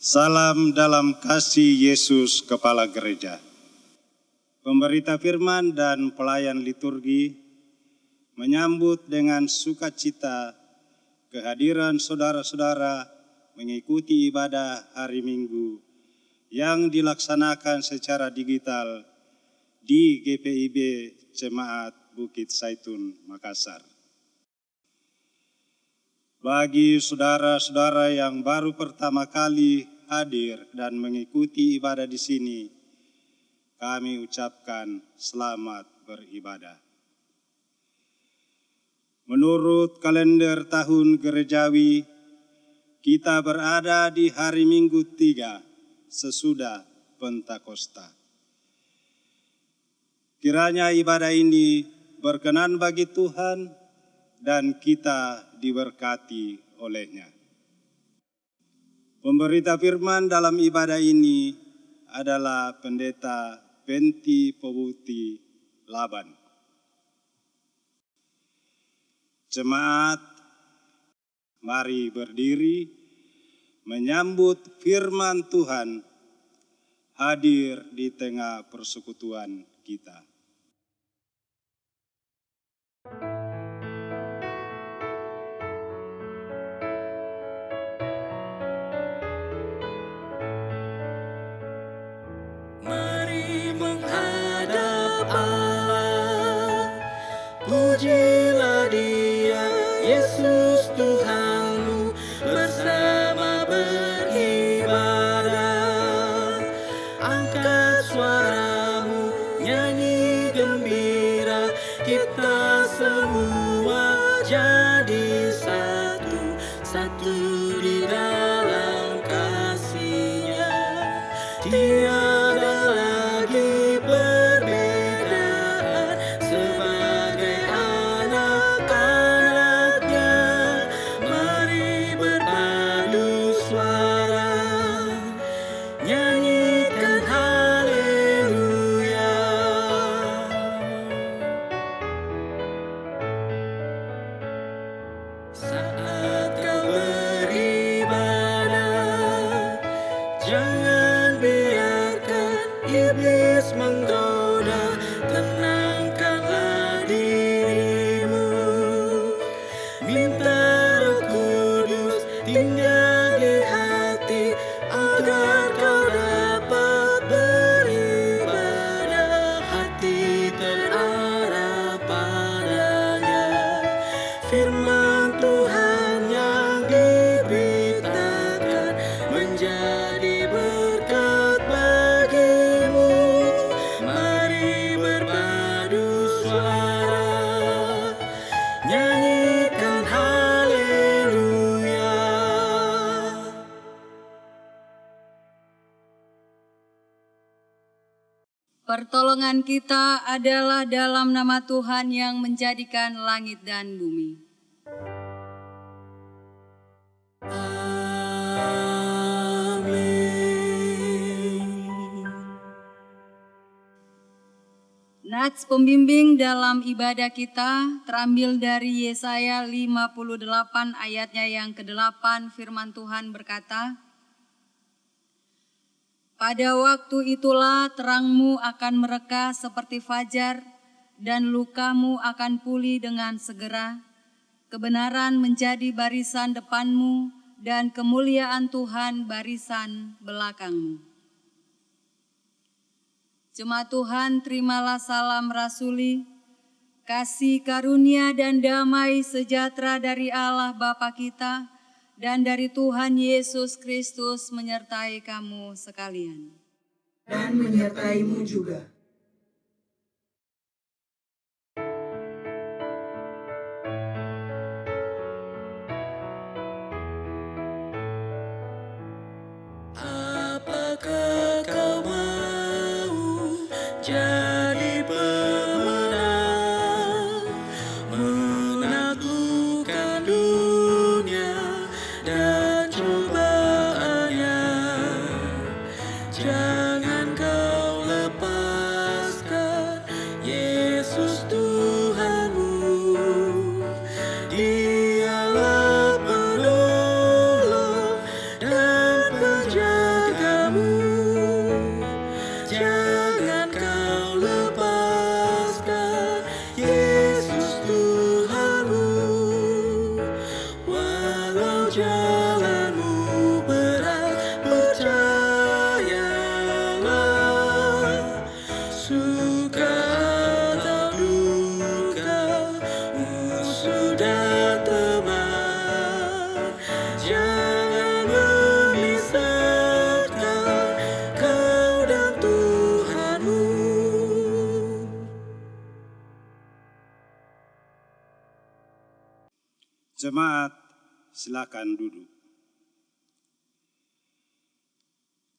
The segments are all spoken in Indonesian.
Salam dalam kasih Yesus Kepala Gereja. Pemberita firman dan pelayan liturgi menyambut dengan sukacita kehadiran saudara-saudara mengikuti ibadah hari Minggu yang dilaksanakan secara digital di GPIB Jemaat Bukit Zaitun, Makassar. Bagi saudara-saudara yang baru pertama kali hadir dan mengikuti ibadah di sini, kami ucapkan selamat beribadah. Menurut kalender tahun gerejawi, kita berada di hari Minggu 3 sesudah Pentakosta. Kiranya ibadah ini berkenan bagi Tuhan dan kita diberkati olehnya. Pemberita firman dalam ibadah ini adalah Pendeta Penti Pobuti Laban. Jemaat, mari berdiri menyambut firman Tuhan hadir di tengah persekutuan kita. Pujilah Dia, Yesus Tuhanmu, bersama beribadah. Angkat suaramu, nyanyi gembira, kita semua jadi satu, satu di dalam kasih-Nya. Tiada lagi perbedaan sebagai anak-anaknya. Mari berpadu suara, nyanyikan haleluya. Saat kau beribadah, jangan biarkan iblis menggoda. Tenangkanlah dirimu, minta Roh Kudus tinggal di hati, agar kau dapat beribadah. Hati terarah padanya, firman Tuhan yang diberitakan menjadi berkat bagimu. Mari berpadu suara, nyanyikan haleluya. Pertolongan kita adalah dalam nama Tuhan yang menjadikan langit dan bumi. Amin. Nats pembimbing dalam ibadah kita terambil dari Yesaya 58 ayatnya yang ke-8. Firman Tuhan berkata, "Pada waktu itulah terangmu akan mereka seperti fajar, dan lukamu akan pulih dengan segera. Kebenaran menjadi barisan depanmu, dan kemuliaan Tuhan barisan belakangmu." Jemaat Tuhan, terimalah salam rasuli, kasih karunia dan damai sejahtera dari Allah Bapa kita dan dari Tuhan Yesus Kristus menyertai kamu sekalian. Dan menyertaimu juga. Apakah kau mau jadi pemenang, menaklukkan dunia dan cobaannya? Jangan kau lepaskan Yesus Tuhanmu. Dialah penolong dan penjaga Jemaat, silakan duduk.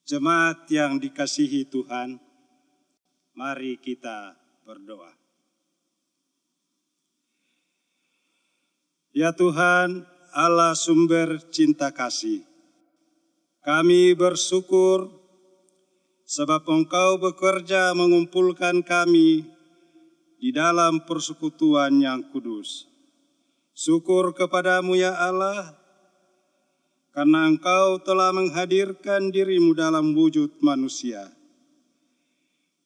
Jemaat yang dikasihi Tuhan, mari kita berdoa. Ya Tuhan, Allah sumber cinta kasih, kami bersyukur sebab Engkau bekerja mengumpulkan kami di dalam persekutuan yang kudus. Syukur kepadamu ya Allah, karena Engkau telah menghadirkan dirimu dalam wujud manusia.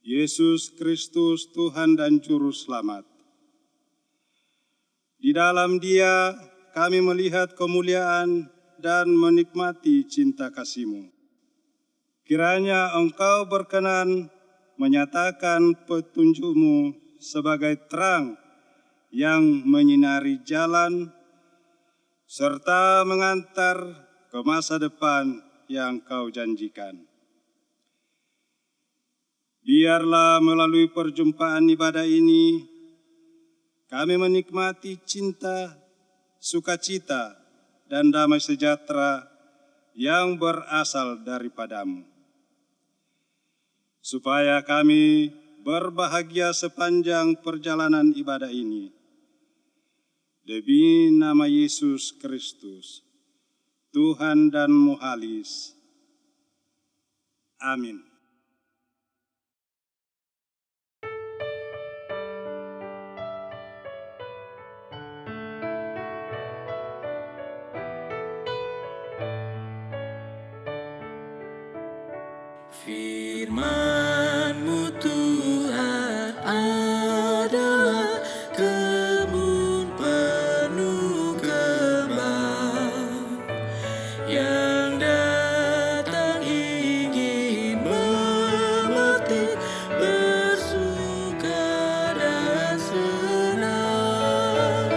Yesus Kristus Tuhan dan Juru Selamat. Di dalam Dia kami melihat kemuliaan dan menikmati cinta kasih-Mu. Kiranya Engkau berkenan menyatakan petunjuk-Mu sebagai terang yang menyinari jalan, serta mengantar ke masa depan yang Kau janjikan. Biarlah melalui perjumpaan ibadah ini, kami menikmati cinta, sukacita, dan damai sejahtera yang berasal daripadamu. Supaya kami berbahagia sepanjang perjalanan ibadah ini. Demi nama Yesus Kristus, Tuhan dan Muhalis. Amin. Firman-Mu Tuhan adalah kebun penuh kembang yang datang ingin memetik, bersuka dan senang.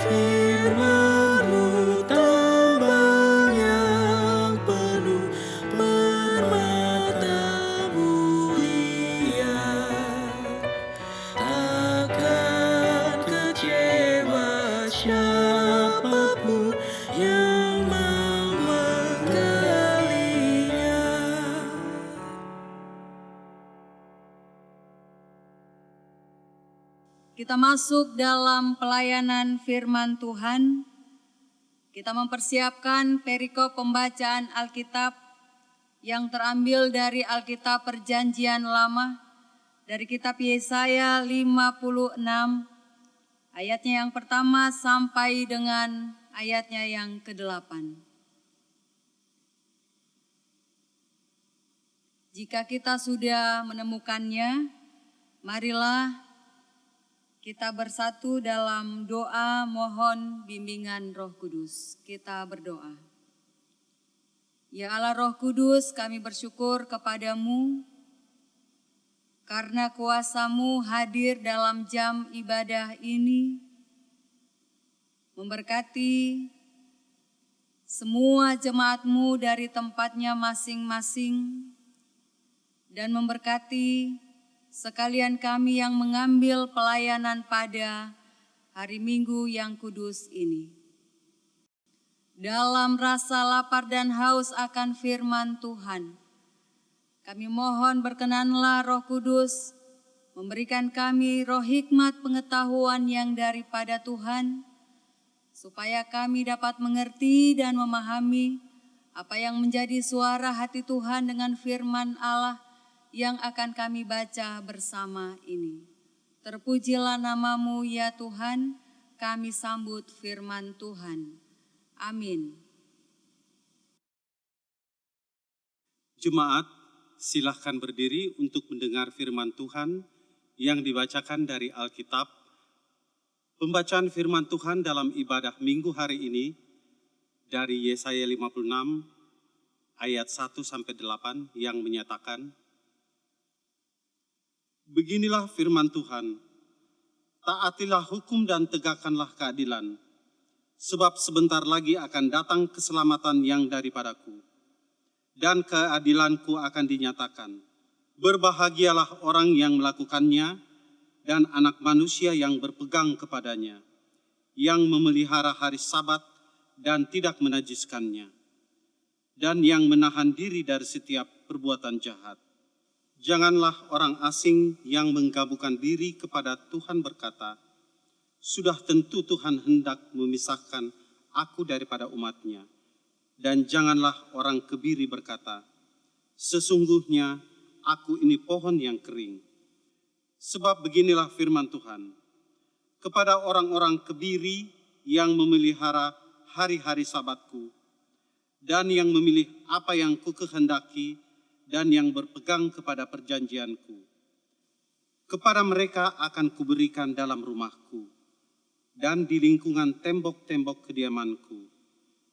Firman-Mu tambang yang penuh permata mulia, takkan kecewa siapapun yang mau menggalinya. Kita masuk dalam pelayanan firman Tuhan. Kita mempersiapkan perikop pembacaan Alkitab yang terambil dari Alkitab Perjanjian Lama, dari kitab Yesaya 56, ayatnya yang pertama sampai dengan ayatnya yang ke-8. Jika kita sudah menemukannya, marilah kita bersatu dalam doa mohon bimbingan Roh Kudus. Kita berdoa. Ya Allah Roh Kudus, kami bersyukur kepadamu karena kuasa-Mu hadir dalam jam ibadah ini, memberkati semua jemaat-Mu dari tempatnya masing-masing, dan memberkati sekalian kami yang mengambil pelayanan pada hari Minggu yang kudus ini. Dalam rasa lapar dan haus akan firman Tuhan, kami mohon berkenanlah Roh Kudus memberikan kami roh hikmat pengetahuan yang daripada Tuhan, supaya kami dapat mengerti dan memahami apa yang menjadi suara hati Tuhan dengan firman Allah yang akan kami baca bersama ini. Terpujilah nama-Mu ya Tuhan, kami sambut firman Tuhan. Amin. Jemaat, silahkan berdiri untuk mendengar firman Tuhan yang dibacakan dari Alkitab. Pembacaan firman Tuhan dalam ibadah Minggu hari ini dari Yesaya 56 ayat 1-8 yang menyatakan, beginilah firman Tuhan, taatilah hukum dan tegakkanlah keadilan, sebab sebentar lagi akan datang keselamatan yang daripadaku, dan keadilanku akan dinyatakan. Berbahagialah orang yang melakukannya, dan anak manusia yang berpegang kepadanya. yang memelihara hari Sabat dan tidak menajiskannya, dan yang menahan diri dari setiap perbuatan jahat. Janganlah orang asing yang menggabungkan diri kepada Tuhan berkata, "Sudah tentu Tuhan hendak memisahkan aku daripada umat-Nya." Dan janganlah orang kebiri berkata, "Sesungguhnya aku ini pohon yang kering." Sebab beginilah firman Tuhan, kepada orang-orang kebiri yang memelihara hari-hari Sabatku, dan yang memilih apa yang kukehendaki, dan yang berpegang kepada perjanjianku. Kepada mereka akan kuberikan dalam rumahku, dan di lingkungan tembok-tembok kediamanku,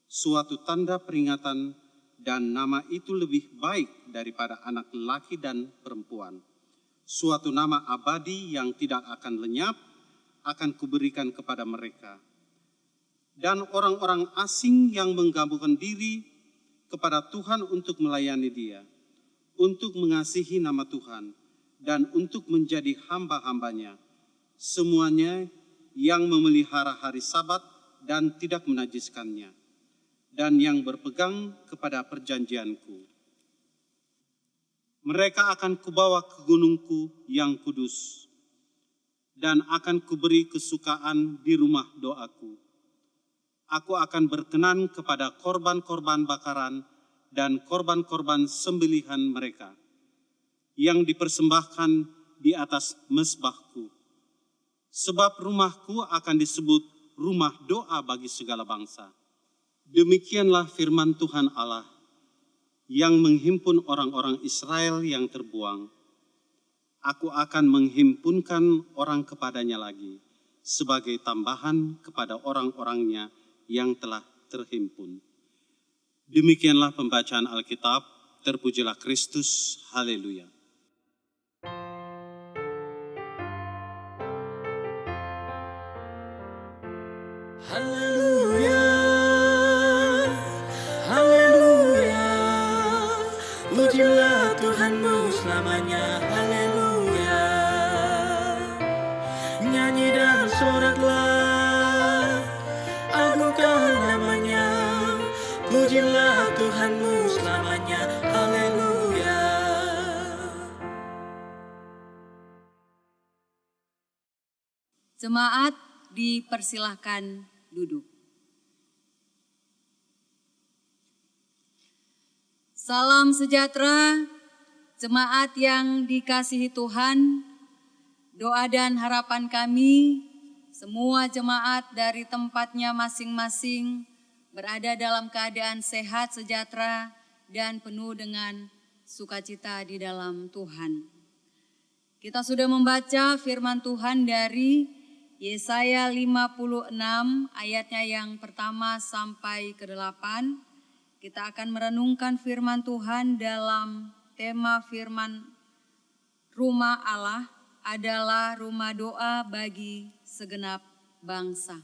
suatu tanda peringatan, dan nama itu lebih baik daripada anak lelaki dan perempuan. Suatu nama abadi yang tidak akan lenyap, akan kuberikan kepada mereka. Dan orang-orang asing yang menggabungkan diri kepada Tuhan untuk melayani Dia, untuk mengasihi nama Tuhan, dan untuk menjadi hamba-hambanya, semuanya yang memelihara hari Sabat dan tidak menajiskannya, dan yang berpegang kepada perjanjianku. Mereka akan kubawa ke gunungku yang kudus, dan akan kuberi kesukaan di rumah doaku. Aku akan berkenan kepada korban-korban bakaran dan korban-korban sembelihan mereka yang dipersembahkan di atas mezbahku. Sebab rumahku akan disebut rumah doa bagi segala bangsa. Demikianlah firman Tuhan Allah yang menghimpun orang-orang Israel yang terbuang. Aku akan menghimpunkan orang kepadanya lagi sebagai tambahan kepada orang-orangnya yang telah terhimpun. Demikianlah pembacaan Alkitab, terpujilah Kristus, haleluya. Haleluya, haleluya, pujilah Tuhanmu selamanya, haleluya. Nyanyi dan soraklah, agungkan namanya, pujilah Tuhanmu selamanya, haleluya. Jemaat dipersilahkan duduk. Salam sejahtera, jemaat yang dikasihi Tuhan. Doa dan harapan kami, semua jemaat dari tempatnya masing-masing berada dalam keadaan sehat, sejahtera, dan penuh dengan sukacita di dalam Tuhan. Kita sudah membaca firman Tuhan dari Yesaya 56 ayatnya yang pertama sampai ke-8. Kita akan merenungkan firman Tuhan dalam tema firman Rumah Allah adalah rumah doa bagi segenap bangsa.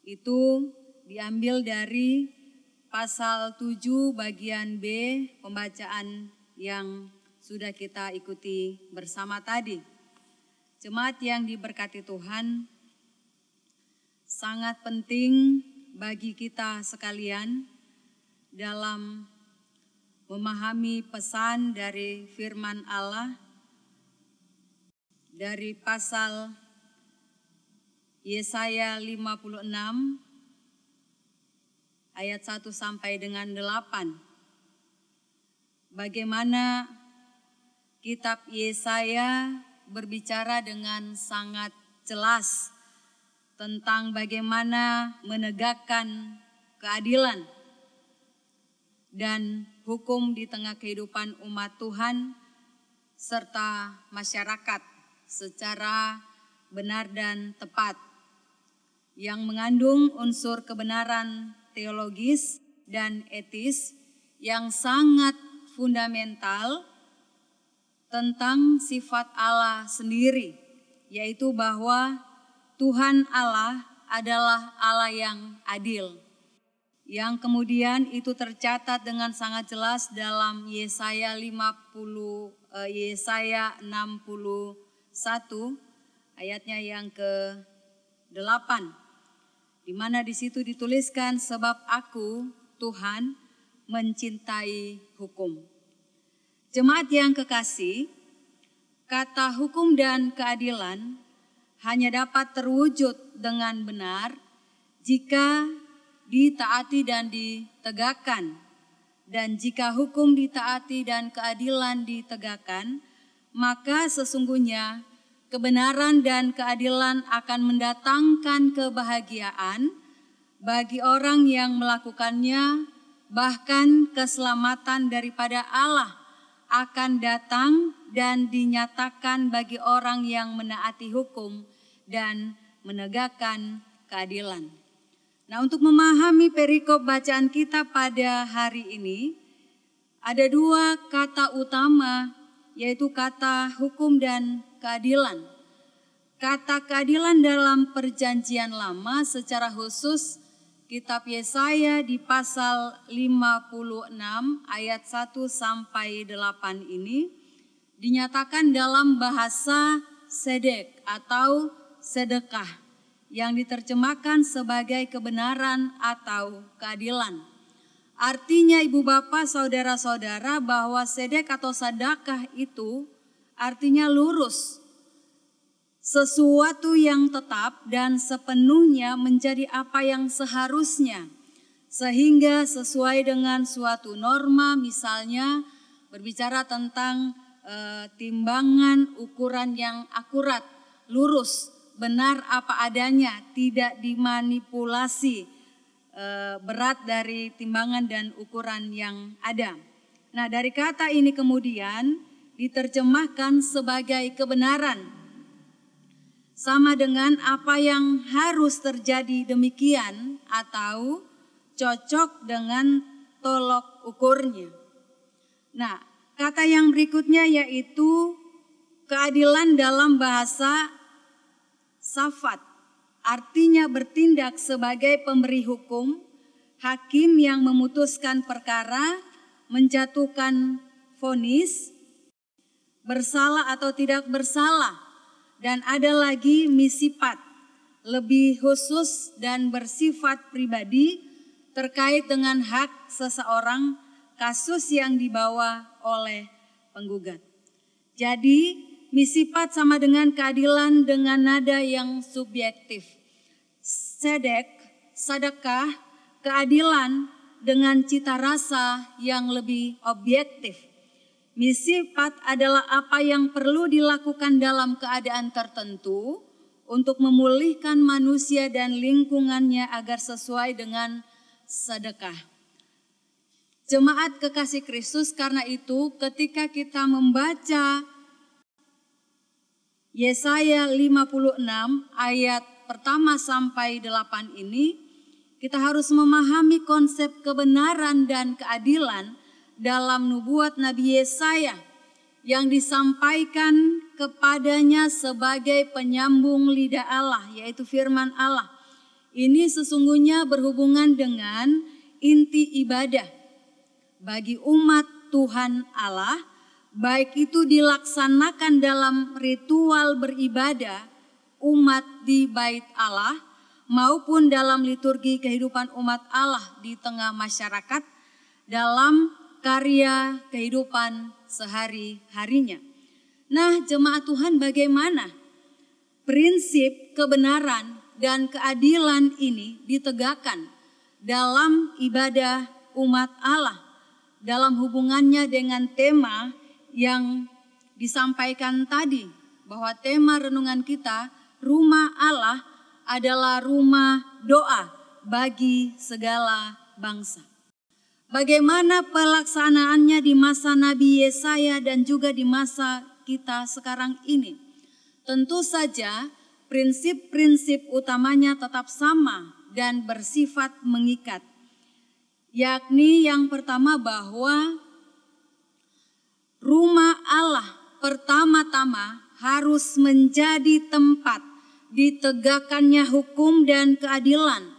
Itu diambil dari pasal 7 bagian B pembacaan yang sudah kita ikuti bersama tadi. Jemaat yang diberkati Tuhan, sangat penting bagi kita sekalian dalam memahami pesan dari firman Allah dari pasal Yesaya 56 ayat 1 sampai dengan 8. Bagaimana kitab Yesaya berbicara dengan sangat jelas tentang bagaimana menegakkan keadilan dan hukum di tengah kehidupan umat Tuhan serta masyarakat secara benar dan tepat, yang mengandung unsur kebenaran teologis dan etis yang sangat fundamental tentang sifat Allah sendiri, yaitu bahwa Tuhan Allah adalah Allah yang adil, yang kemudian itu tercatat dengan sangat jelas dalam Yesaya 61 ayatnya yang ke-8. di mana di situ dituliskan sebab aku, Tuhan, mencintai hukum. Jemaat yang kekasih, kata hukum dan keadilan hanya dapat terwujud dengan benar jika ditaati dan ditegakkan. Dan jika hukum ditaati dan keadilan ditegakkan, maka sesungguhnya kebenaran dan keadilan akan mendatangkan kebahagiaan bagi orang yang melakukannya, bahkan keselamatan daripada Allah akan datang dan dinyatakan bagi orang yang menaati hukum dan menegakkan keadilan. Nah, untuk memahami perikop bacaan kita pada hari ini, ada dua kata utama, yaitu kata hukum dan keadilan. Kata keadilan dalam Perjanjian Lama secara khusus kitab Yesaya di pasal 56 ayat 1 sampai 8 ini dinyatakan dalam bahasa sedek atau sedekah yang diterjemahkan sebagai kebenaran atau keadilan. Artinya ibu bapak saudara-saudara bahwa sedek atau sedekah itu artinya lurus, sesuatu yang tetap dan sepenuhnya menjadi apa yang seharusnya, sehingga sesuai dengan suatu norma, misalnya berbicara tentang timbangan ukuran yang akurat, lurus, benar apa adanya, tidak dimanipulasi berat dari timbangan dan ukuran yang ada. Nah, dari kata ini kemudian diterjemahkan sebagai kebenaran, sama dengan apa yang harus terjadi demikian atau cocok dengan tolok ukurnya. Nah, kata yang berikutnya yaitu keadilan dalam bahasa Safat, artinya bertindak sebagai pemberi hukum, hakim yang memutuskan perkara, menjatuhkan vonis, bersalah atau tidak bersalah. Dan ada lagi misipat, lebih khusus dan bersifat pribadi terkait dengan hak seseorang, kasus yang dibawa oleh penggugat. Jadi misipat sama dengan keadilan dengan nada yang subjektif. Sedek, sedekah, keadilan dengan cita rasa yang lebih objektif. Misipat adalah apa yang perlu dilakukan dalam keadaan tertentu untuk memulihkan manusia dan lingkungannya agar sesuai dengan sedekah. Jemaat kekasih Kristus, karena itu ketika kita membaca Yesaya 56 ayat pertama sampai 8 ini, kita harus memahami konsep kebenaran dan keadilan dalam nubuat Nabi Yesaya yang disampaikan kepadanya sebagai penyambung lidah Allah, yaitu firman Allah. Ini sesungguhnya berhubungan dengan inti ibadah bagi umat Tuhan Allah, baik itu dilaksanakan dalam ritual beribadah umat di bait Allah maupun dalam liturgi kehidupan umat Allah di tengah masyarakat dalam karya kehidupan sehari-harinya. Nah, jemaat Tuhan, bagaimana prinsip kebenaran dan keadilan ini ditegakkan dalam ibadah umat Allah, dalam hubungannya dengan tema yang disampaikan tadi, bahwa tema renungan kita, rumah Allah adalah rumah doa bagi segala bangsa. Bagaimana pelaksanaannya di masa Nabi Yesaya dan juga di masa kita sekarang ini? Tentu saja prinsip-prinsip utamanya tetap sama dan bersifat mengikat. Yakni yang pertama bahwa rumah Allah pertama-tama harus menjadi tempat ditegakkannya hukum dan keadilan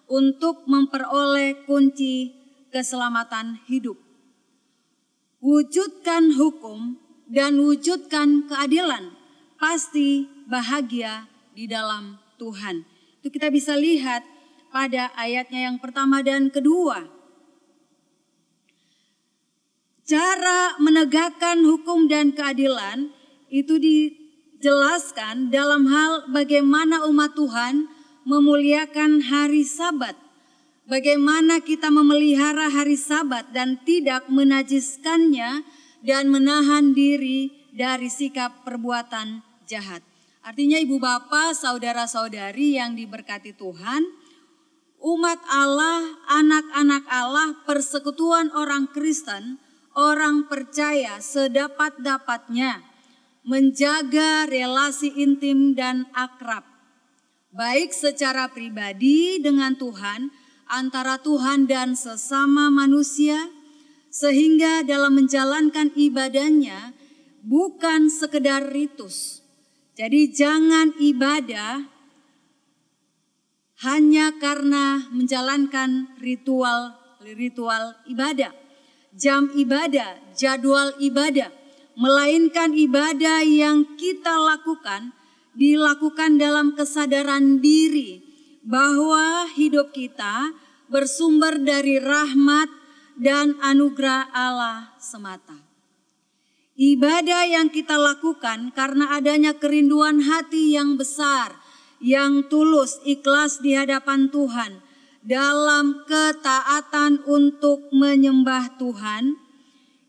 untuk memperoleh kunci keselamatan hidup. Wujudkan hukum dan wujudkan keadilan, pasti bahagia di dalam Tuhan. Itu kita bisa lihat pada ayatnya yang pertama dan kedua. Cara menegakkan hukum dan keadilan itu dijelaskan dalam hal bagaimana umat Tuhan memuliakan hari Sabat. Bagaimana kita memelihara hari Sabat dan tidak menajiskannya dan menahan diri dari sikap perbuatan jahat. Artinya ibu bapak, saudara-saudari yang diberkati Tuhan, umat Allah, anak-anak Allah, persekutuan orang Kristen, orang percaya sedapat-dapatnya menjaga relasi intim dan akrab, baik secara pribadi dengan Tuhan, antara Tuhan dan sesama manusia, sehingga dalam menjalankan ibadahnya bukan sekedar ritus. Jadi jangan ibadah hanya karena menjalankan ritual ibadah, jam ibadah, jadwal ibadah, melainkan ibadah yang kita lakukan dilakukan dalam kesadaran diri bahwa hidup kita bersumber dari rahmat dan anugerah Allah semata. Ibadah yang kita lakukan karena adanya kerinduan hati yang besar, yang tulus, ikhlas di hadapan Tuhan, dalam ketaatan untuk menyembah Tuhan.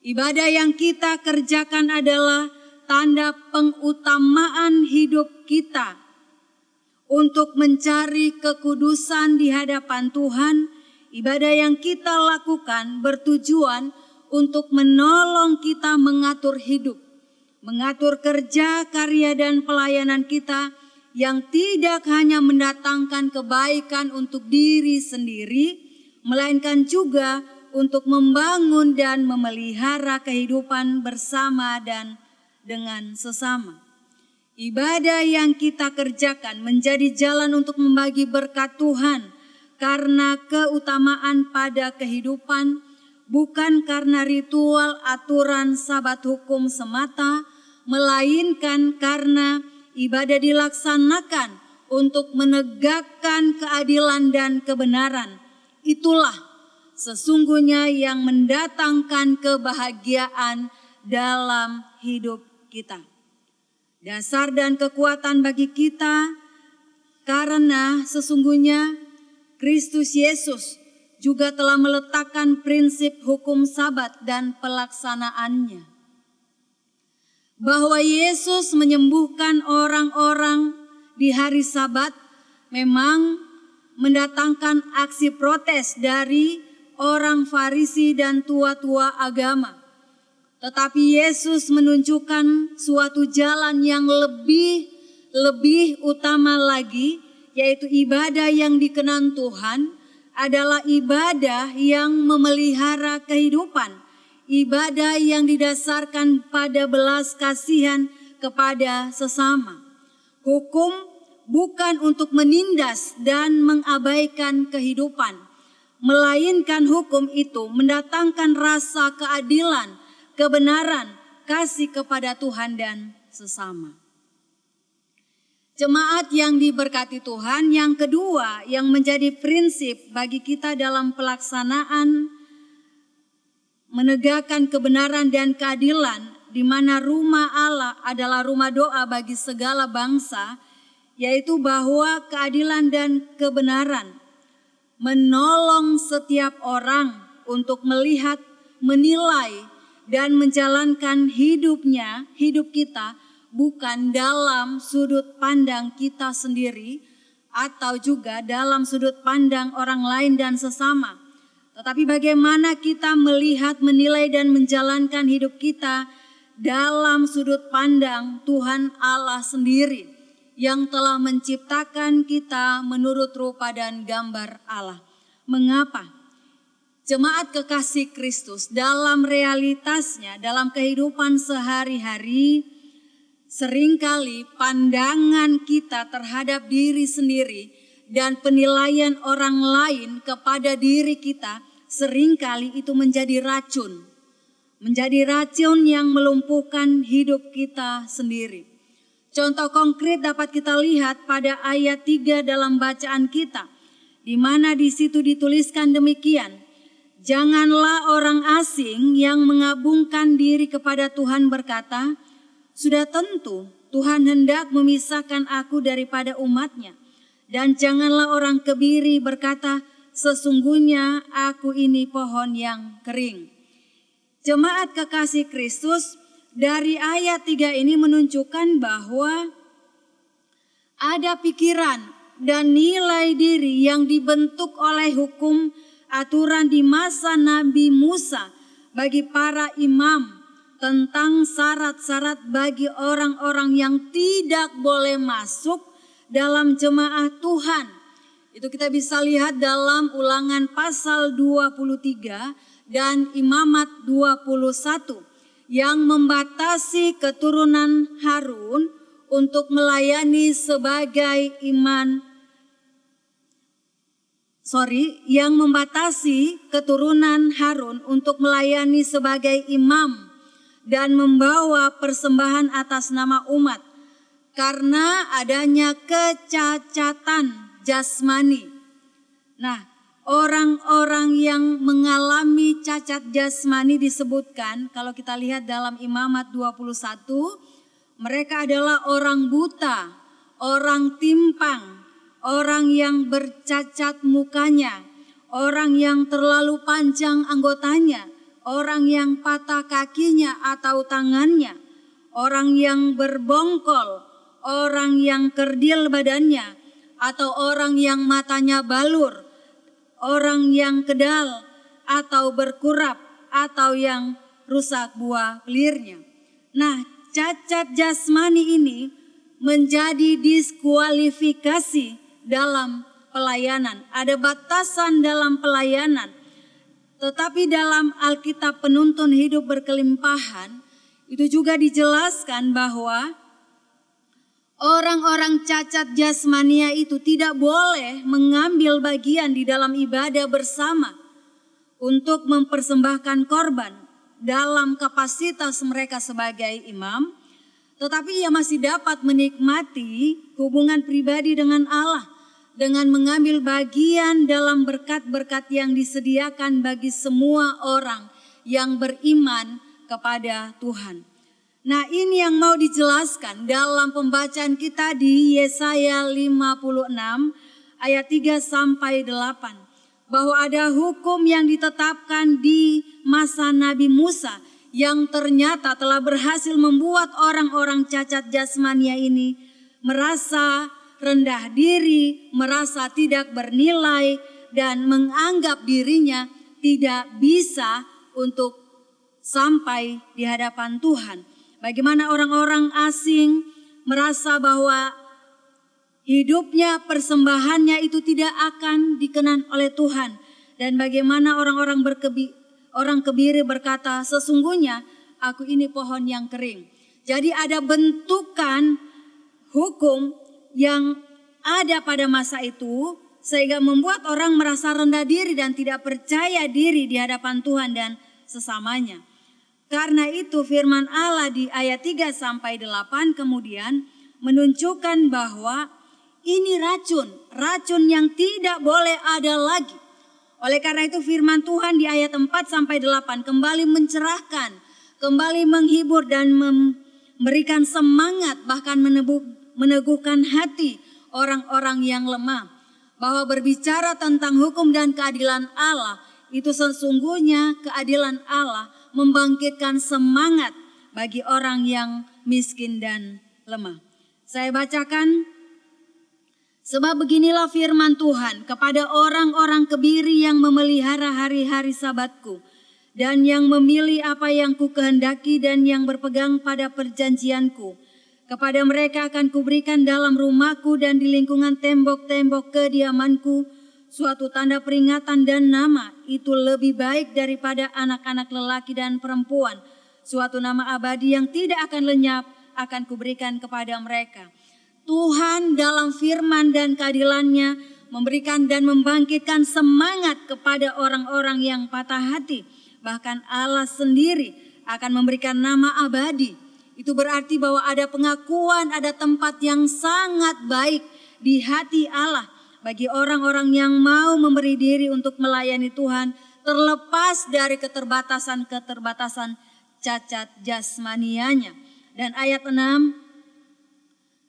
Ibadah yang kita kerjakan adalah tanda pengutamaan hidup kita untuk mencari kekudusan di hadapan Tuhan. Ibadah yang kita lakukan bertujuan untuk menolong kita mengatur hidup, mengatur kerja, karya, dan pelayanan kita yang tidak hanya mendatangkan kebaikan untuk diri sendiri, melainkan juga untuk membangun dan memelihara kehidupan bersama dan dengan sesama. Ibadah yang kita kerjakan menjadi jalan untuk membagi berkat Tuhan karena keutamaan pada kehidupan, bukan karena ritual aturan sabat hukum semata, melainkan karena ibadah dilaksanakan untuk menegakkan keadilan dan kebenaran. Itulah sesungguhnya yang mendatangkan kebahagiaan dalam hidup kita. Dasar dan kekuatan bagi kita karena sesungguhnya Kristus Yesus juga telah meletakkan prinsip hukum Sabat dan pelaksanaannya. Bahwa Yesus menyembuhkan orang-orang di hari Sabat memang mendatangkan aksi protes dari orang Farisi dan tua-tua agama. Tetapi Yesus menunjukkan suatu jalan yang lebih utama lagi, yaitu ibadah yang dikenan Tuhan adalah ibadah yang memelihara kehidupan, ibadah yang didasarkan pada belas kasihan kepada sesama. Hukum bukan untuk menindas dan mengabaikan kehidupan, melainkan hukum itu mendatangkan rasa keadilan, kebenaran, kasih kepada Tuhan dan sesama. Jemaat yang diberkati Tuhan, yang kedua yang menjadi prinsip bagi kita dalam pelaksanaan menegakkan kebenaran dan keadilan, di mana rumah Allah adalah rumah doa bagi segala bangsa, yaitu bahwa keadilan dan kebenaran menolong setiap orang untuk melihat, menilai, dan menjalankan hidup kita bukan dalam sudut pandang kita sendiri atau juga dalam sudut pandang orang lain dan sesama. Tetapi bagaimana kita melihat, menilai, dan menjalankan hidup kita dalam sudut pandang Tuhan Allah sendiri yang telah menciptakan kita menurut rupa dan gambar Allah. Mengapa? Jemaat kekasih Kristus dalam realitasnya, dalam kehidupan sehari-hari, seringkali pandangan kita terhadap diri sendiri dan penilaian orang lain kepada diri kita seringkali itu menjadi racun. Menjadi racun yang melumpuhkan hidup kita sendiri. Contoh konkret dapat kita lihat pada ayat 3 dalam bacaan kita, di mana di situ dituliskan demikian, janganlah orang asing yang mengabungkan diri kepada Tuhan berkata, sudah tentu Tuhan hendak memisahkan aku daripada umatnya. Dan janganlah orang kebiri berkata, sesungguhnya aku ini pohon yang kering. Jemaat kekasih Kristus, dari ayat 3 ini menunjukkan bahwa ada pikiran dan nilai diri yang dibentuk oleh hukum aturan di masa Nabi Musa bagi para imam tentang syarat-syarat bagi orang-orang yang tidak boleh masuk dalam jemaah Tuhan. Itu kita bisa lihat dalam Ulangan pasal 23 dan Imamat 21 yang membatasi keturunan Harun untuk melayani sebagai yang membatasi keturunan Harun untuk melayani sebagai imam dan membawa persembahan atas nama umat karena adanya kecacatan jasmani. Nah, orang-orang yang mengalami cacat jasmani disebutkan kalau kita lihat dalam Imamat 21, mereka adalah orang buta, orang timpang, orang yang bercacat mukanya, orang yang terlalu panjang anggotanya, orang yang patah kakinya atau tangannya, orang yang berbongkol, orang yang kerdil badannya, atau orang yang matanya balur, orang yang kedal atau berkurap, atau yang rusak buah pelirnya. Nah, cacat jasmani ini menjadi diskualifikasi dalam pelayanan. Ada batasan dalam pelayanan. Tetapi dalam Alkitab Penuntun Hidup Berkelimpahan itu juga dijelaskan bahwa orang-orang cacat jasmania itu tidak boleh mengambil bagian di dalam ibadah bersama untuk mempersembahkan korban dalam kapasitas mereka sebagai imam, tetapi ia masih dapat menikmati hubungan pribadi dengan Allah dengan mengambil bagian dalam berkat-berkat yang disediakan bagi semua orang yang beriman kepada Tuhan. Nah, ini yang mau dijelaskan dalam pembacaan kita di Yesaya 56 ayat 3 sampai 8. Bahwa ada hukum yang ditetapkan di masa Nabi Musa yang ternyata telah berhasil membuat orang-orang cacat jasmania ini merasa rendah diri, merasa tidak bernilai, dan menganggap dirinya tidak bisa untuk sampai di hadapan Tuhan. Bagaimana orang-orang asing merasa bahwa hidupnya, persembahannya itu tidak akan dikenan oleh Tuhan. Dan bagaimana orang-orang orang kebiri berkata, sesungguhnya aku ini pohon yang kering. Jadi ada bentukan hukum yang ada pada masa itu sehingga membuat orang merasa rendah diri dan tidak percaya diri di hadapan Tuhan dan sesamanya. Karena itu firman Allah di ayat 3 sampai 8 kemudian menunjukkan bahwa ini racun yang tidak boleh ada lagi. Oleh karena itu firman Tuhan di ayat 4 sampai 8 kembali mencerahkan, kembali menghibur dan memberikan semangat bahkan meneguhkan hati orang-orang yang lemah. Bahwa berbicara tentang hukum dan keadilan Allah itu sesungguhnya keadilan Allah membangkitkan semangat bagi orang yang miskin dan lemah. Saya bacakan, sebab beginilah firman Tuhan kepada orang-orang kebiri yang memelihara hari-hari sabatku dan yang memilih apa yang ku kehendaki dan yang berpegang pada perjanjianku. Kepada mereka akan kuberikan dalam rumahku dan di lingkungan tembok-tembok kediamanku suatu tanda peringatan dan nama, itu lebih baik daripada anak-anak lelaki dan perempuan. Suatu nama abadi yang tidak akan lenyap akan kuberikan kepada mereka. Tuhan dalam firman dan keadilannya memberikan dan membangkitkan semangat kepada orang-orang yang patah hati. Bahkan Allah sendiri akan memberikan nama abadi. Itu berarti bahwa ada pengakuan, ada tempat yang sangat baik di hati Allah bagi orang-orang yang mau memberi diri untuk melayani Tuhan terlepas dari keterbatasan-keterbatasan cacat jasmanianya. Dan ayat 6,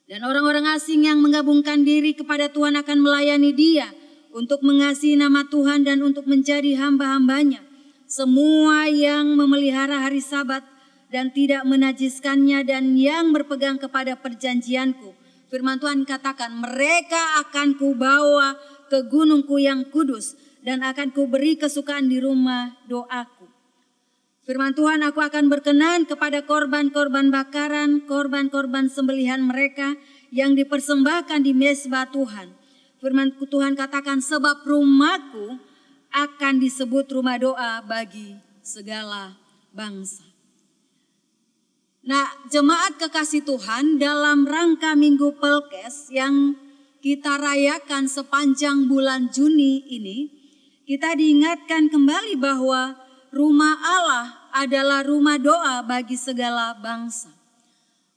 dan orang-orang asing yang menggabungkan diri kepada Tuhan akan melayani Dia untuk mengasihi nama Tuhan dan untuk menjadi hamba-hambanya. Semua yang memelihara hari Sabat dan tidak menajiskannya dan yang berpegang kepada perjanjianku. Firman Tuhan katakan, mereka akan kubawa ke gunungku yang kudus dan akan kuberi kesukaan di rumah doaku. Firman Tuhan, aku akan berkenan kepada korban-korban bakaran, korban-korban sembelihan mereka yang dipersembahkan di mezbah Tuhan. Firman Tuhan katakan, sebab rumahku akan disebut rumah doa bagi segala bangsa. Nah, jemaat kekasih Tuhan, dalam rangka Minggu Pelkes yang kita rayakan sepanjang bulan Juni ini, kita diingatkan kembali bahwa rumah Allah adalah rumah doa bagi segala bangsa.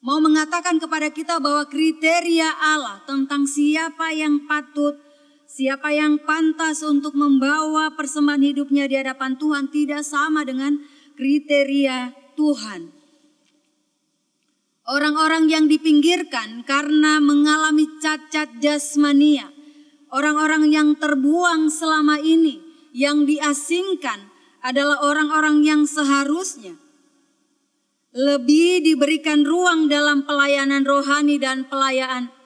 Mau mengatakan kepada kita bahwa kriteria Allah tentang siapa yang patut, siapa yang pantas untuk membawa persembahan hidupnya di hadapan Tuhan tidak sama dengan kriteria Tuhan. Orang-orang yang dipinggirkan karena mengalami cacat jasmania, orang-orang yang terbuang selama ini, yang diasingkan adalah orang-orang yang seharusnya lebih diberikan ruang dalam pelayanan rohani dan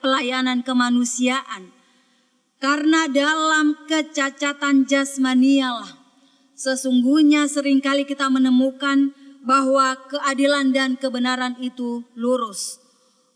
pelayanan kemanusiaan. Karena dalam kecacatan jasmanialah sesungguhnya seringkali kita menemukan bahwa keadilan dan kebenaran itu lurus.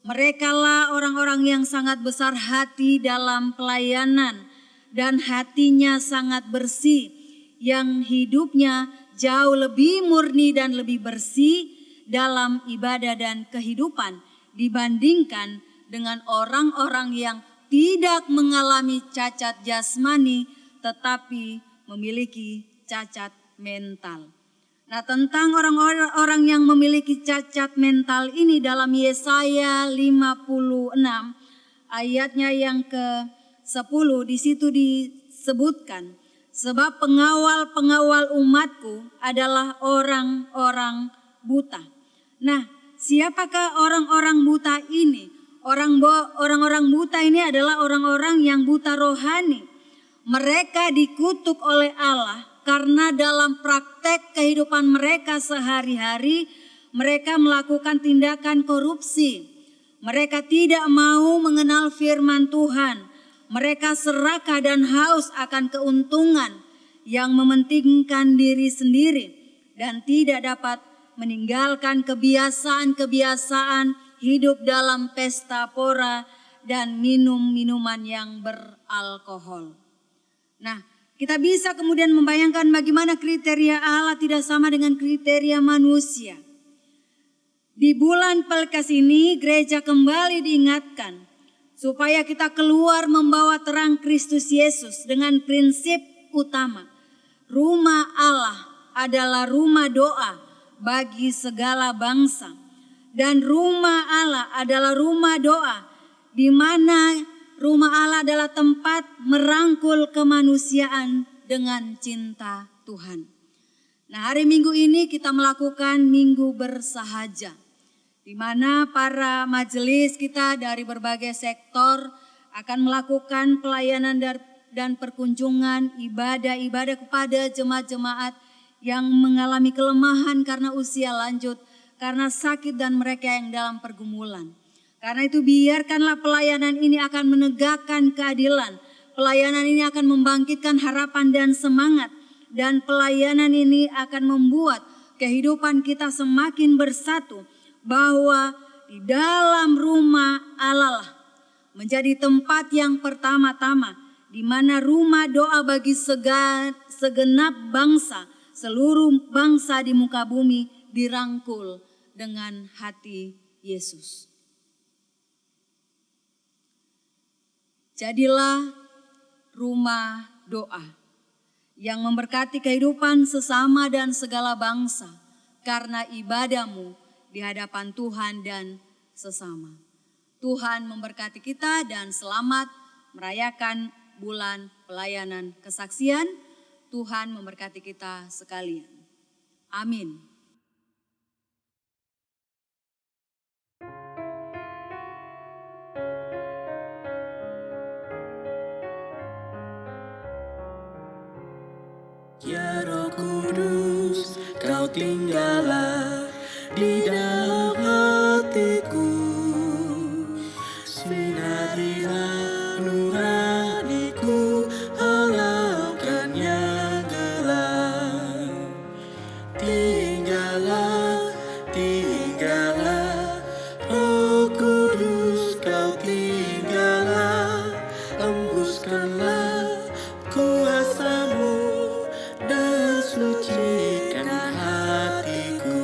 Merekalah orang-orang yang sangat besar hati dalam pelayanan dan hatinya sangat bersih, yang hidupnya jauh lebih murni dan lebih bersih dalam ibadah dan kehidupan dibandingkan dengan orang-orang yang tidak mengalami cacat jasmani tetapi memiliki cacat mental. Nah, tentang orang-orang yang memiliki cacat mental ini dalam Yesaya 56 ayatnya yang ke-10 di situ disebutkan, sebab pengawal-pengawal umatku adalah orang-orang buta. Nah, siapakah orang-orang buta ini? Orang-orang buta ini adalah orang-orang yang buta rohani. Mereka dikutuk oleh Allah karena dalam praktek kehidupan mereka sehari-hari, mereka melakukan tindakan korupsi. Mereka tidak mau mengenal firman Tuhan. Mereka serakah dan haus akan keuntungan yang mementingkan diri sendiri dan tidak dapat meninggalkan kebiasaan-kebiasaan hidup dalam pesta pora dan minum-minuman yang beralkohol. Nah, kita bisa kemudian membayangkan bagaimana kriteria Allah tidak sama dengan kriteria manusia. Di bulan Pelkes ini gereja kembali diingatkan supaya kita keluar membawa terang Kristus Yesus dengan prinsip utama. Rumah Allah adalah rumah doa bagi segala bangsa. Dan rumah Allah adalah rumah doa di mana rumah Allah adalah tempat merangkul kemanusiaan dengan cinta Tuhan. Nah, hari Minggu ini kita melakukan Minggu Bersahaja, di mana para majelis kita dari berbagai sektor akan melakukan pelayanan dan perkunjungan ibadah-ibadah kepada jemaat-jemaat yang mengalami kelemahan karena usia lanjut, karena sakit dan mereka yang dalam pergumulan. Karena itu biarkanlah pelayanan ini akan menegakkan keadilan. Pelayanan ini akan membangkitkan harapan dan semangat. Dan pelayanan ini akan membuat kehidupan kita semakin bersatu. Bahwa di dalam rumah Allah lah menjadi tempat yang pertama-tama. Di mana rumah doa bagi segenap bangsa. Seluruh bangsa di muka bumi dirangkul dengan hati Yesus. Jadilah rumah doa yang memberkati kehidupan sesama dan segala bangsa karena ibadahmu di hadapan Tuhan dan sesama. Tuhan memberkati kita dan selamat merayakan bulan pelayanan kesaksian. Tuhan memberkati kita sekalian. Amin. Ya Roh Kudus, Kau tinggallah di dalam hatiku. Sinarilah nuraniku, halaukan yang gelap. Tinggallah, tinggallah, Roh Kudus, Kau tinggallah. Embuskanlah kuasa-Mu dan sucikan hatiku.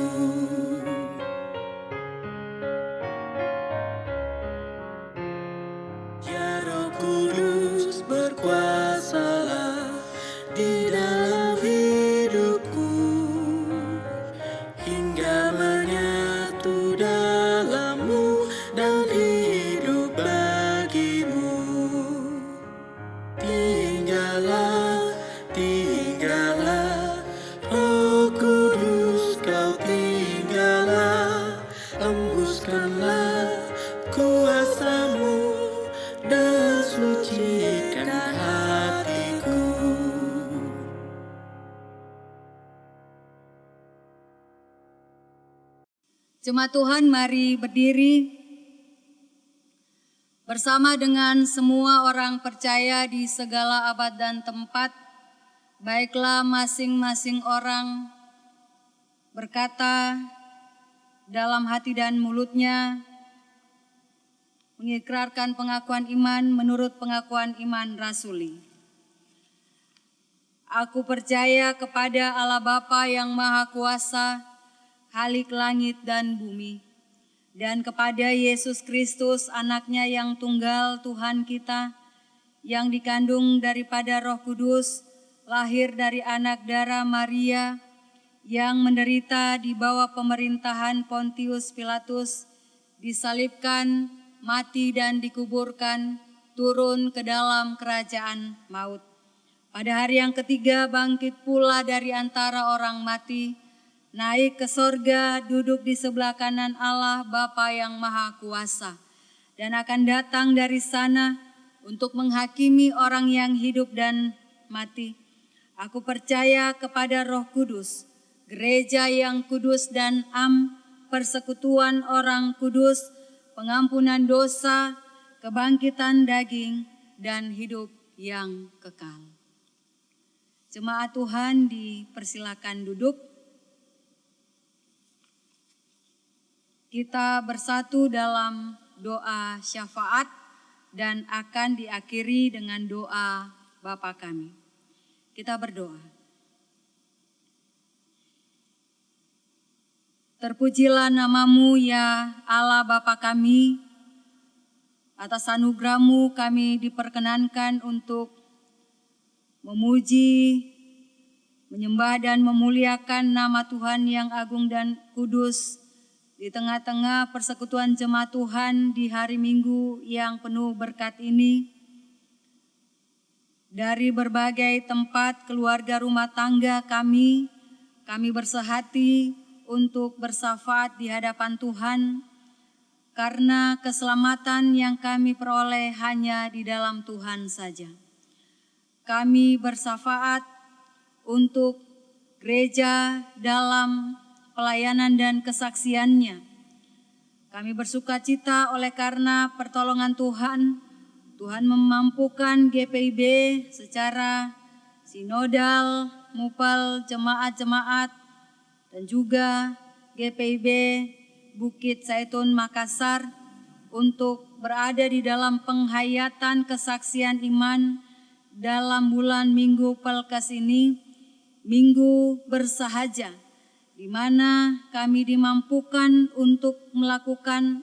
Ya Roh Kudus, berkuasalah di dalam hidupku, hingga menyatu dalam-Mu dan hidup bagi-Mu. Tinggallah, tinggallah, Roh Kudus, Kau tinggallah. Embuskanlah kuasa-Mu dan sucikan hatiku. Jemaat Tuhan, mari berdiri bersama dengan semua orang percaya di segala abad dan tempat. Baiklah masing-masing orang berkata dalam hati dan mulutnya, mengikrarkan pengakuan iman menurut pengakuan iman rasuli. Aku percaya kepada Allah Bapa yang Maha Kuasa, Khalik langit dan bumi, dan kepada Yesus Kristus, Anaknya yang tunggal Tuhan kita, yang dikandung daripada Roh Kudus, lahir dari anak darah Maria, yang menderita di bawah pemerintahan Pontius Pilatus, disalibkan, mati dan dikuburkan, turun ke dalam kerajaan maut. Pada hari yang ketiga bangkit pula dari antara orang mati, naik ke sorga, duduk di sebelah kanan Allah Bapa yang Maha Kuasa, dan akan datang dari sana untuk menghakimi orang yang hidup dan mati. Aku percaya kepada Roh Kudus, gereja yang kudus dan persekutuan orang kudus, pengampunan dosa, kebangkitan daging, dan hidup yang kekal. Jemaat Tuhan dipersilakan duduk. Kita bersatu dalam doa syafaat dan akan diakhiri dengan doa Bapa kami. Kita berdoa. Terpujilah nama-Mu ya Allah Bapa kami, atas anugerah-Mu kami diperkenankan untuk memuji, menyembah dan memuliakan nama Tuhan yang agung dan kudus di tengah-tengah persekutuan jemaat Tuhan di hari Minggu yang penuh berkat ini. Dari berbagai tempat keluarga rumah tangga kami bersehati untuk bersyafaat di hadapan Tuhan, karena keselamatan yang kami peroleh hanya di dalam Tuhan saja. Kami bersyafaat untuk gereja dalam pelayanan dan kesaksiannya. Kami bersuka cita oleh karena pertolongan Tuhan. Tuhan memampukan GPIB secara sinodal, mupal jemaat-jemaat, dan juga GPIB Bukit Zaitun Makassar untuk berada di dalam penghayatan kesaksian iman dalam bulan Minggu Pelkas ini, Minggu Bersahaja, di mana kami dimampukan untuk melakukan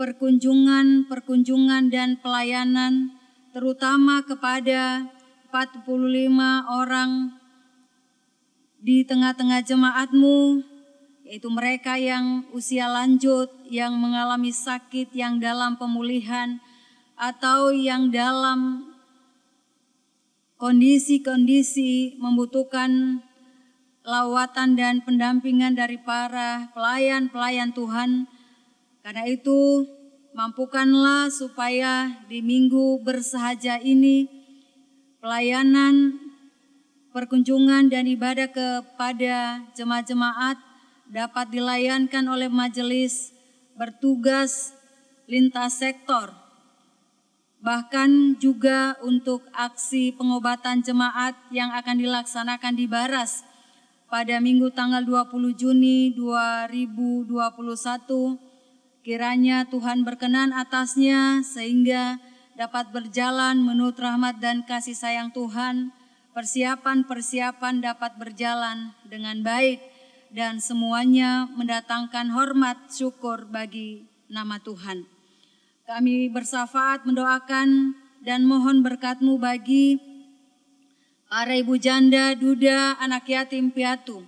perkunjungan dan pelayanan, terutama kepada 45 orang di tengah-tengah jemaat-Mu, yaitu mereka yang usia lanjut, yang mengalami sakit, yang dalam pemulihan, atau yang dalam kondisi-kondisi membutuhkan lawatan dan pendampingan dari para pelayan-pelayan Tuhan. Karena itu, mampukanlah supaya di minggu bersahaja ini pelayanan, perkunjungan dan ibadah kepada jemaat-jemaat dapat dilayankan oleh majelis bertugas lintas sektor. Bahkan juga untuk aksi pengobatan jemaat yang akan dilaksanakan di Baras pada Minggu tanggal 20 Juni 2021, kiranya Tuhan berkenan atasnya sehingga dapat berjalan menurut rahmat dan kasih sayang Tuhan, persiapan-persiapan dapat berjalan dengan baik dan semuanya mendatangkan hormat syukur bagi nama Tuhan. Kami bersafaat mendoakan dan mohon berkat-Mu bagi para ibu janda, duda, anak yatim piatu.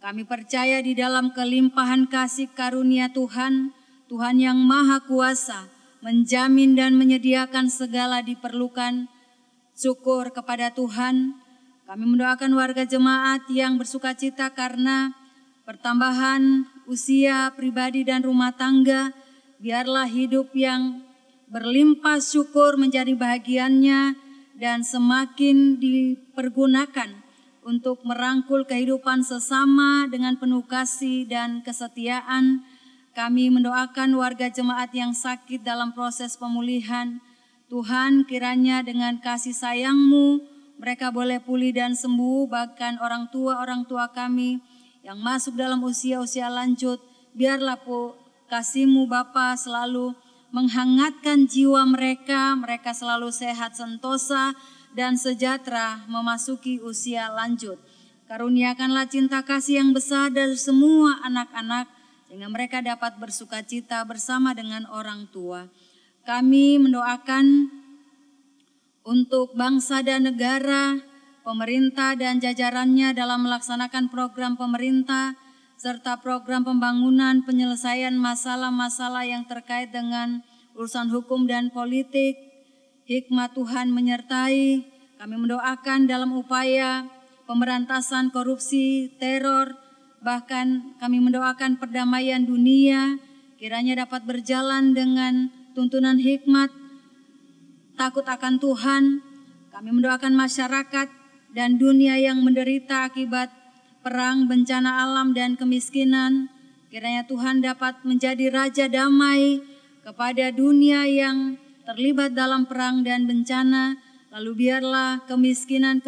Kami percaya di dalam kelimpahan kasih karunia Tuhan, Tuhan yang Maha Kuasa menjamin dan menyediakan segala diperlukan. Syukur kepada Tuhan. Kami mendoakan warga jemaat yang bersukacita karena pertambahan usia pribadi dan rumah tangga. Biarlah hidup yang berlimpah syukur menjadi bahagiannya dan semakin dipergunakan untuk merangkul kehidupan sesama dengan penuh kasih dan kesetiaan. Kami mendoakan warga jemaat yang sakit dalam proses pemulihan. Tuhan, kiranya dengan kasih sayang-Mu mereka boleh pulih dan sembuh, bahkan orang tua kami yang masuk dalam usia-usia lanjut. Biarlah kasih-Mu Bapa selalu menghangatkan jiwa mereka selalu sehat sentosa dan sejahtera memasuki usia lanjut. Karuniakanlah cinta kasih yang besar dari semua anak-anak sehingga mereka dapat bersukacita bersama dengan orang tua. Kami mendoakan untuk bangsa dan negara, pemerintah dan jajarannya dalam melaksanakan program pemerintah serta program pembangunan penyelesaian masalah-masalah yang terkait dengan urusan hukum dan politik. Hikmat Tuhan menyertai. Kami mendoakan dalam upaya pemberantasan korupsi, teror, bahkan kami mendoakan perdamaian dunia, kiranya dapat berjalan dengan tuntunan hikmat, takut akan Tuhan. Kami mendoakan masyarakat dan dunia yang menderita akibat perang, bencana alam, dan kemiskinan. Kiranya Tuhan dapat menjadi Raja Damai kepada dunia yang terlibat dalam perang dan bencana. Lalu biarlah kemiskinan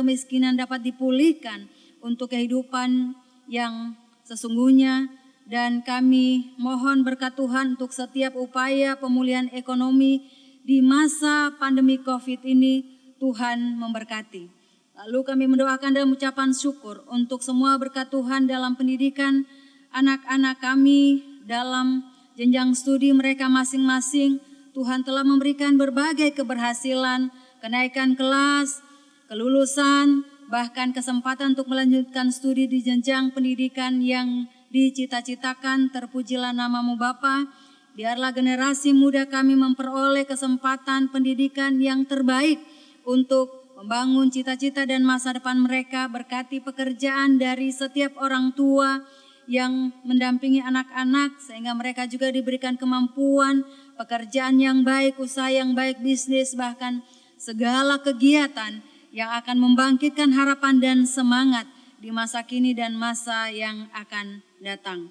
dapat dipulihkan untuk kehidupan yang sesungguhnya. Dan kami mohon berkat Tuhan untuk setiap upaya pemulihan ekonomi di masa pandemi COVID ini, Tuhan memberkati. Lalu kami mendoakan dan mengucapkan syukur untuk semua berkat Tuhan dalam pendidikan anak-anak kami dalam jenjang studi mereka masing-masing. Tuhan telah memberikan berbagai keberhasilan, kenaikan kelas, kelulusan, bahkan kesempatan untuk melanjutkan studi di jenjang pendidikan yang dicita-citakan. Terpujilah nama-Mu Bapa. Biarlah generasi muda kami memperoleh kesempatan pendidikan yang terbaik untuk membangun cita-cita dan masa depan mereka. Berkati pekerjaan dari setiap orang tua yang mendampingi anak-anak sehingga mereka juga diberikan kemampuan, pekerjaan yang baik, usaha yang baik, bisnis, bahkan segala kegiatan yang akan membangkitkan harapan dan semangat di masa kini dan masa yang akan datang.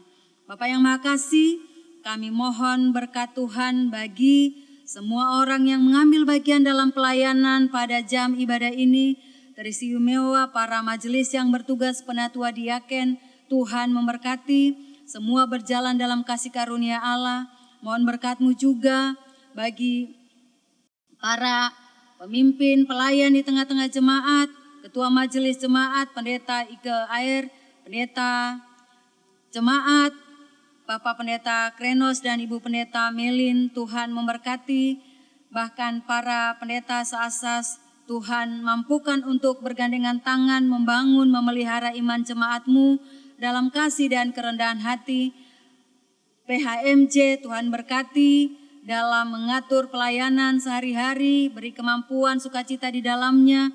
Bapak yang Maha Kasih, kami mohon berkat Tuhan bagi semua orang yang mengambil bagian dalam pelayanan pada jam ibadah ini, teristimewa para majelis yang bertugas, penatua diaken. Tuhan memberkati, semua berjalan dalam kasih karunia Allah. Mohon berkat-Mu juga bagi para pemimpin pelayan di tengah-tengah jemaat, ketua majelis jemaat, pendeta Ike Air, pendeta jemaat, Bapak Pendeta Krenos dan Ibu Pendeta Melin. Tuhan memberkati, bahkan para pendeta seasas. Tuhan mampukan untuk bergandengan tangan membangun, memelihara iman jemaat-Mu dalam kasih dan kerendahan hati. PHMJ Tuhan berkati dalam mengatur pelayanan sehari-hari, beri kemampuan sukacita di dalamnya.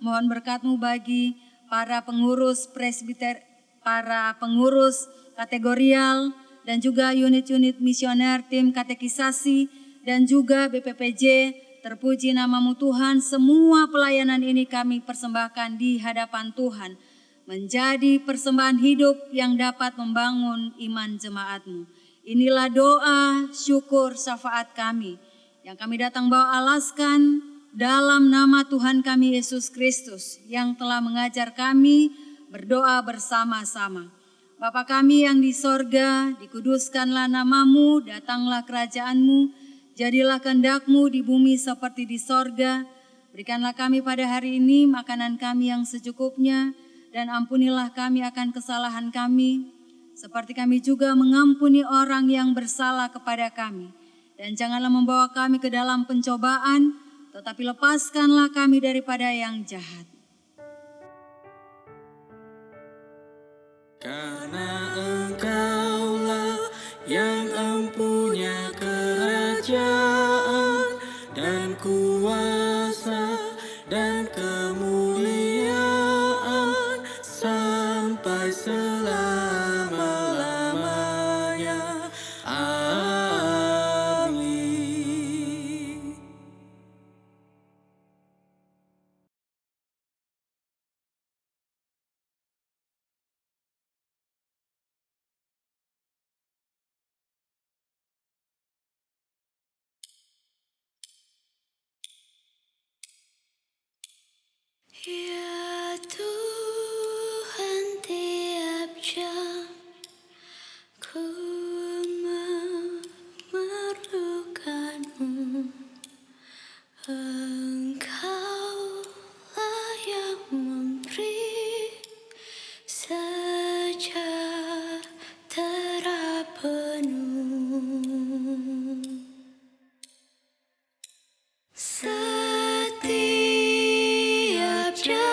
Mohon berkat-Mu bagi para pengurus presbiter, para pengurus kategorial, dan juga unit-unit misioner, tim katekisasi, dan juga BPPJ. Terpuji nama-Mu Tuhan, semua pelayanan ini kami persembahkan di hadapan Tuhan, menjadi persembahan hidup yang dapat membangun iman jemaat-Mu. Inilah doa, syukur, syafaat kami, yang kami datang bawa alaskan dalam nama Tuhan kami Yesus Kristus, yang telah mengajar kami berdoa bersama-sama. Bapa kami yang di sorga, dikuduskanlah nama-Mu, datanglah kerajaan-Mu, jadilah kehendak-Mu di bumi seperti di sorga. Berikanlah kami pada hari ini makanan kami yang secukupnya, dan ampunilah kami akan kesalahan kami, seperti kami juga mengampuni orang yang bersalah kepada kami. Dan janganlah membawa kami ke dalam pencobaan, tetapi lepaskanlah kami daripada yang jahat. Karena Engkaulah yang empunya kerajaan dan kuasa dan kemuliaan sampai selama-lamanya. Amin. Ya Tuhan, tiap jam ku memerlukan-Mu. Engkaulah yang memberi sejahtera penuh. Setiap jam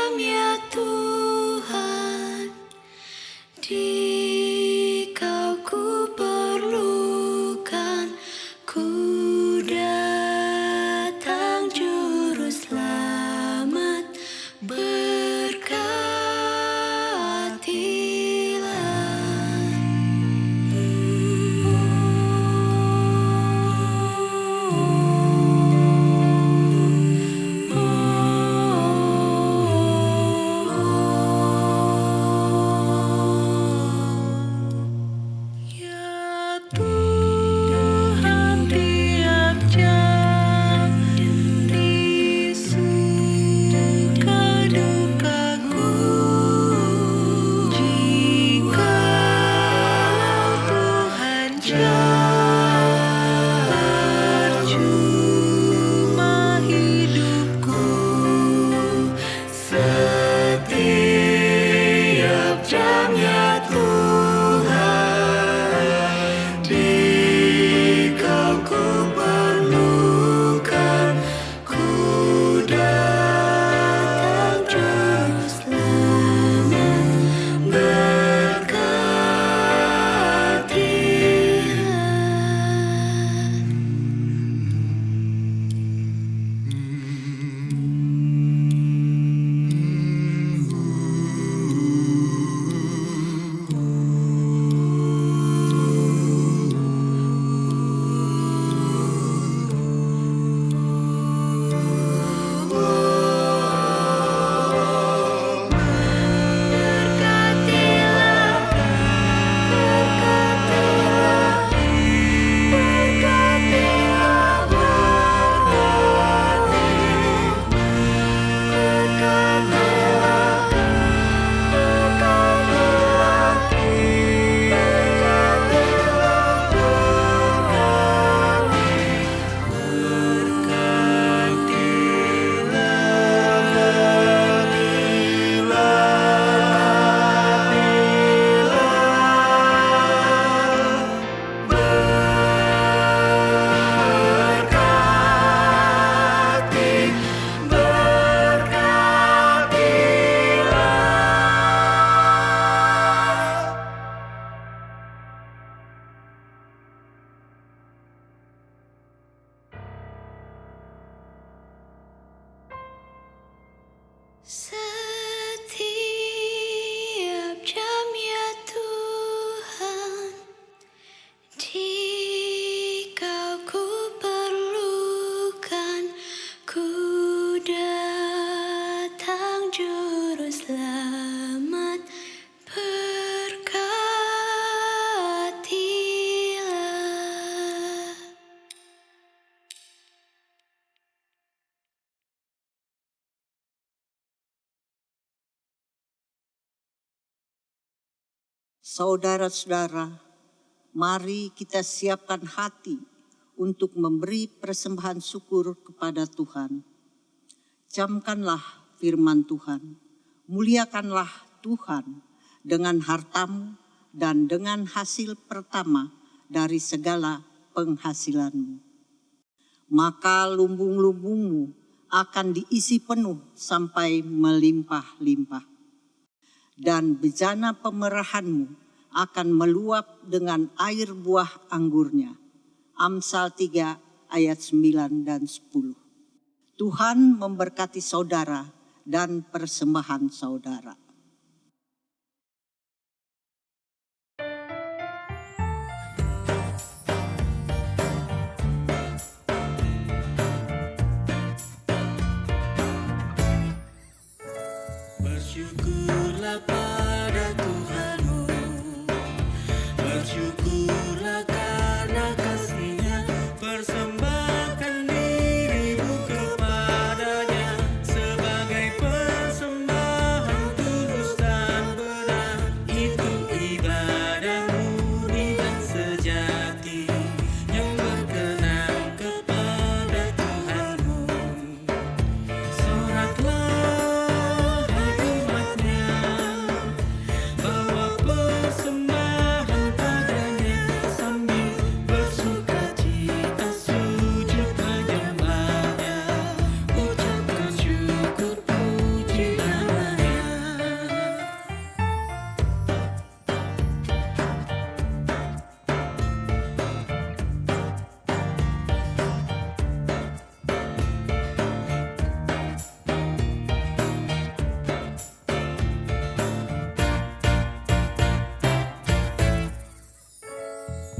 Saudara-saudara, mari kita siapkan hati untuk memberi persembahan syukur kepada Tuhan. Camkanlah firman Tuhan, muliakanlah Tuhan dengan hartamu dan dengan hasil pertama dari segala penghasilanmu. Maka lumbung-lumbungmu akan diisi penuh sampai melimpah-limpah. Dan bejana pemerahanmu akan meluap dengan air buah anggurnya. Amsal 3 ayat 9 dan 10. Tuhan memberkati saudara dan persembahan saudara. Bersyukurlah pada Tuhanmu, bersyukurlah karena kasih-Nya, persembahkan dirimu kepadanya sebagai persembahan tulus dan benar. Itu ibadahmu dengan sejati yang berkenan kepada Tuhanmu. Soraklah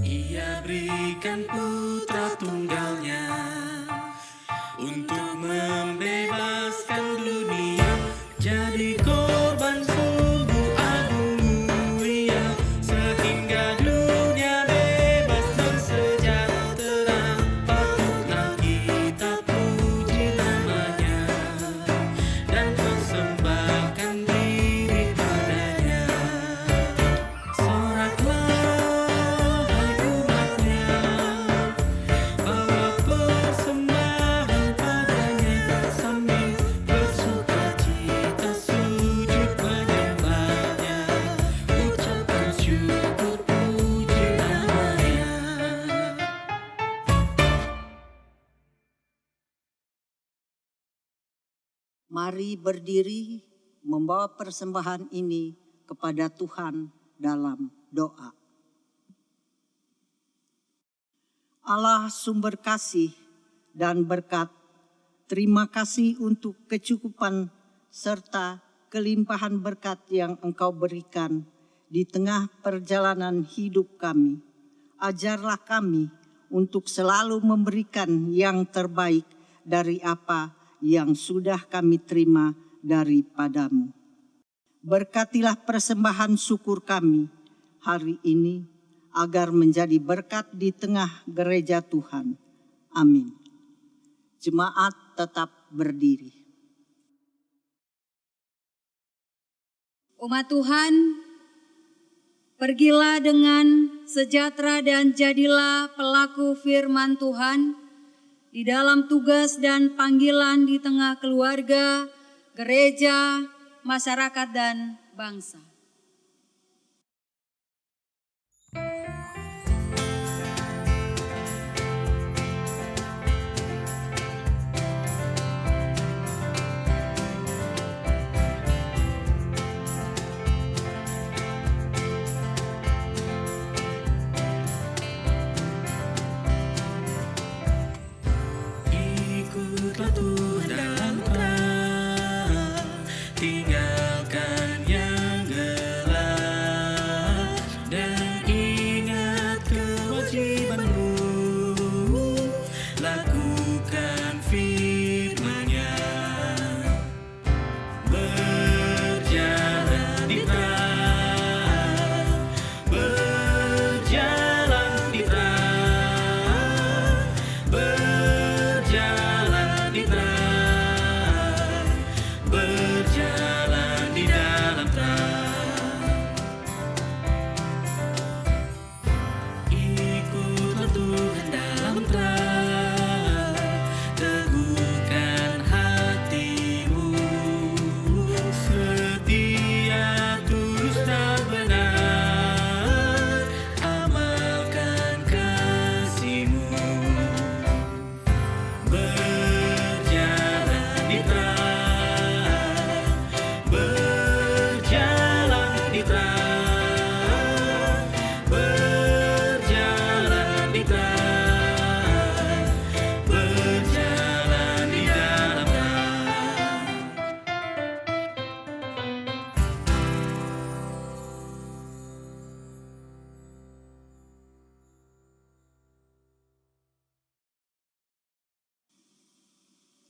Ia berikan putra tunggalnya untuk membebaskan dunia, jadi korban sungguh agung mulia, sehingga dunia bebas dan sejahtera. Patutlah kita puji namanya dan persembahkan diri padanya. Soraklah Mari berdiri membawa persembahan ini kepada Tuhan dalam doa. Allah sumber kasih dan berkat, terima kasih untuk kecukupan serta kelimpahan berkat yang Engkau berikan di tengah perjalanan hidup kami. Ajarlah kami untuk selalu memberikan yang terbaik dari apa yang sudah kami terima daripadamu. Berkatilah persembahan syukur kami hari ini agar menjadi berkat di tengah gereja Tuhan. Amin. Jemaat tetap berdiri. Umat Tuhan, pergilah dengan sejahtera dan jadilah pelaku firman Tuhan di dalam tugas dan panggilan di tengah keluarga, gereja, masyarakat, dan bangsa. Ikutlah Tuhan dalam terang, tinggalkan yang gelap.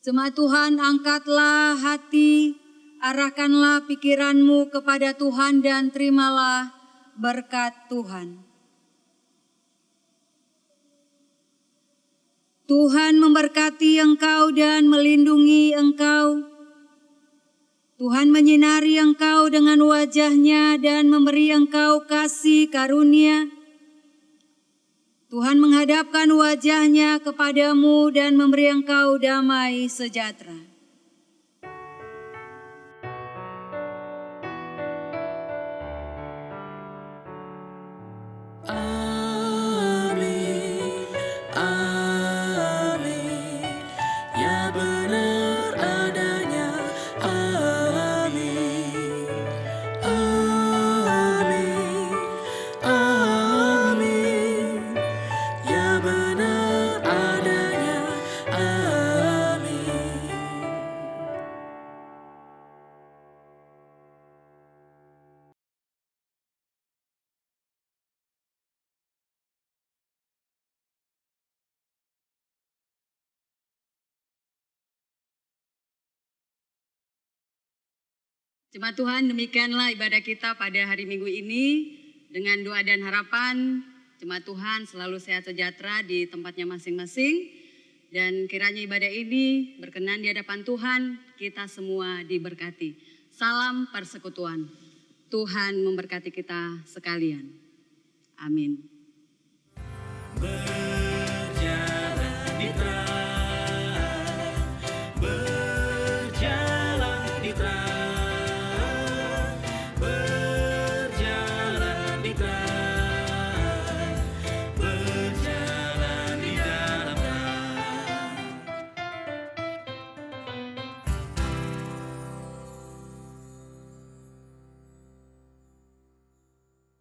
Jemaat Tuhan, angkatlah hati, arahkanlah pikiranmu kepada Tuhan dan terimalah berkat Tuhan. Tuhan memberkati engkau dan melindungi engkau. Tuhan menyinari engkau dengan wajah-Nya dan memberi engkau kasih karunia. Tuhan menghadapkan wajah-Nya kepadamu dan memberi engkau damai sejahtera. Amin, amin, ya benar adanya. Amin, amin, amin, ya benar adanya. Amin. Jemaat Tuhan, demikianlah ibadah kita pada hari Minggu ini. Dengan doa dan harapan, jemaat Tuhan selalu sehat sejahtera di tempatnya masing-masing. Dan kiranya ibadah ini berkenan di hadapan Tuhan, kita semua diberkati. Salam persekutuan. Tuhan memberkati kita sekalian. Amin.